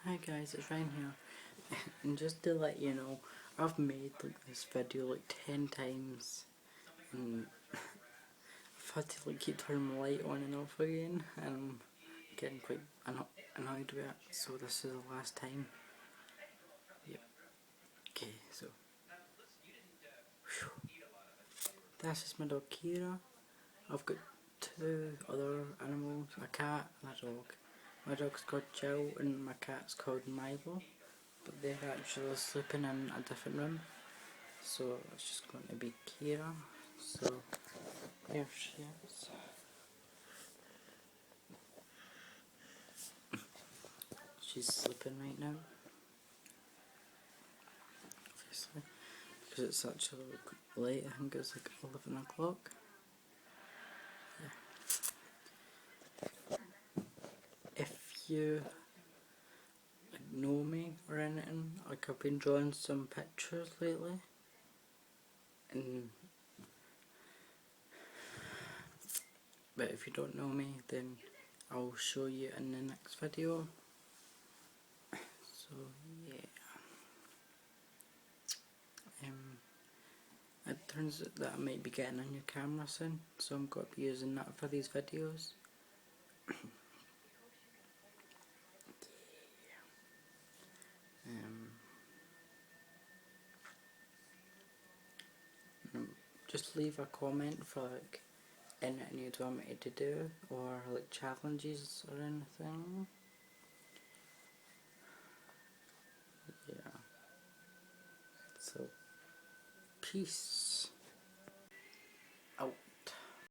Hi guys, it's Ryan here, and just to let you know, I've made this video 10 times, and I've had to keep turning the light on and off again, and I'm getting quite annoyed with it, so this is the last time. Yep. Okay, so, this is my dog Keira. I've got two other animals, a cat and a dog. My dog's called Jill and my cat's called Milo, but they're actually sleeping in a different room. So it's just going to be Keira. So here she is. She's sleeping right now, obviously, because it's actually late. I think it's 11 o'clock. Yeah. If you know me or anything, I've been drawing some pictures lately, and but if you don't know me, then I'll show you in the next video. So yeah. It turns out that I might be getting a new camera soon, so I'm going to be using that for these videos. Just leave a comment for anything you'd want me to do, or challenges or anything. Yeah. So, peace.